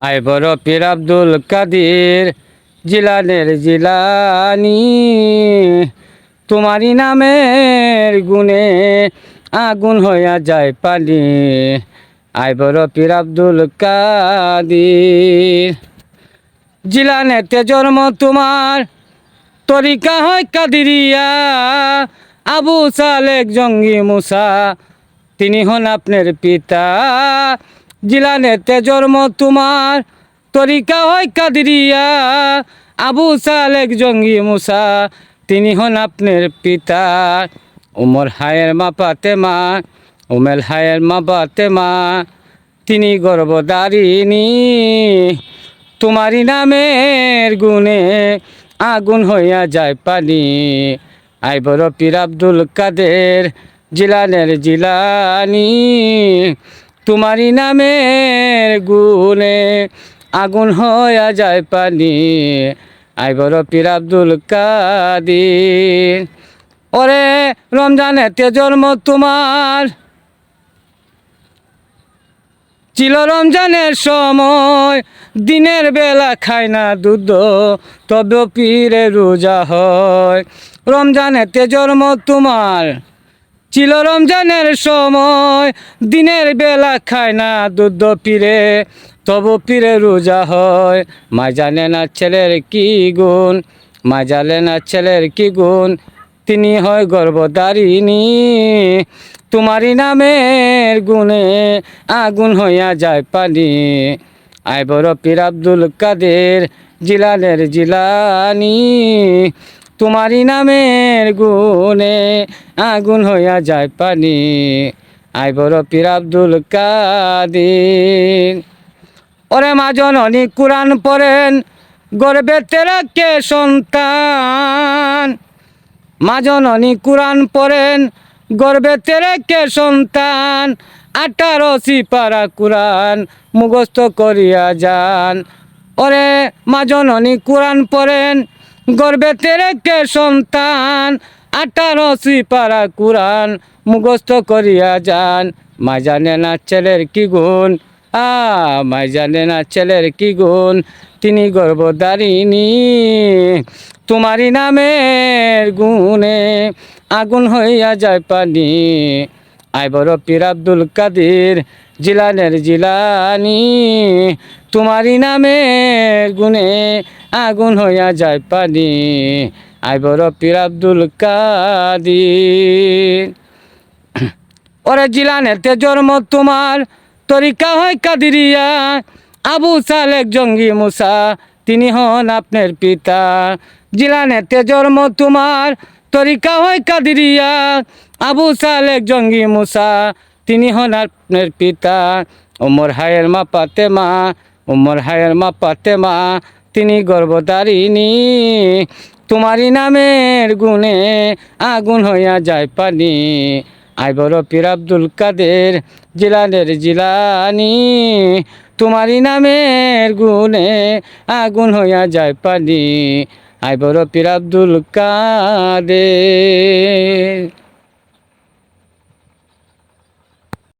আয় বড় পীর আব্দুল কাদের জিলানের জিলানি, তোমারই নামের গুণে আগুন হইয়া যায় পানি। আয় বড় পীর আব্দুল কাদের জিলানেতে জন্ম তোমার, তরিকা হয় কাদিরিয়া। আবু সালেক জঙ্গি মুসা, তিনি হন আপনার পিতা। জিলানেতে জন্ম তোমার, তরিকা হয় কাদিরিয়া। আবু সালেক জঙ্গি মুসা, তিনি হন আপনার পিতা। উমর হায়ের মা ফাতেমা, উমেল হায়ের মা ফাতেমা, তিনি গর্ভধারিণী। তোমারই নামের গুণে আগুন হইয়া যায় পানি। আয় বড় পীর আব্দুল কাদের জিলানের জিলানি, তোমারই নামের গুণে আগুন হইয়া যায় পানি। আয় বড় পীর আব্দুল কাদের। ওরে রমজানেতে জন্ম তোমার, ছিল রমজানের সময়, দিনের বেলা খায় না দুধ, তবে পীরে রোজা হয়। রমজানেতে জন্ম তোমার, ছিল রমজানের সময়, দিনের বেলা খায় না দুধ পীরে, তবু পীরে রোজা হয়। মা জানে না ছেলের কি গুণ, মা জানে না ছেলের কি গুণ, তিনি হয় গর্ভধারিণী। তোমারই নামের গুণে আগুন হইয়া যায় পানি। আয় বড় পীর আব্দুল কাদের জিলানের জিলানি, তোমারই নামের গুণে আগুন হইয়া যায় পানি। আয় বড় পীর আব্দুল কাদের। ওরে মা জননী কুরআন পড়েন, গর্ভেতে রাখে সন্তান। মা জননী কুরআন পড়েন, গর্ভেতে রেখে সন্তান। 18 সিপারা কুরআন মুখস্থ করিয়া যান। ওরে মা জননী কুরআন পড়েন, গর্ভেতে রেখে সন্তান। 18 সিপারা কুরআন মুখস্থ করিয়া যান। মা জানে না ছেলের কি গুণ, মা জানে না ছেলের কি গুণ, তিনি গর্ভধারিণী। তোমারই নামের গুণে আগুন হইয়া যায় পানি। আয় বড় পীর আব্দুল কাদের জিলানের জিলানি, তোমারই নামের গুণে আগুন হইয়া যায় পানি। আয় বড় পীর আব্দুল কাদের। ওরে জিলানেতে জন্ম তোমার, তরিকা হয় কাদিরিয়া। আবু সালেক জঙ্গি মুসা, তিনি হন আপনার পিতা। জিলানেতে জন্ম তোমার, তরিকা হয় কাদিরিয়া। আবু সালেক জঙ্গি মুসা, তিনি হন আপনার পিতা। উমর হায়ের মা ফাতেমা, উমর হায়ের মা ফাতেমা, তিনি গর্ভধারিণী। তোমারই নামের গুণে আগুন হইয়া যায় পানি। আয় বড় পীর আব্দুল কাদের জিলানের জিলানি, তোমারই নামের গুণে আগুন হইয়া যায় পানি। আয় বড় পীর আব্দুল কাদের।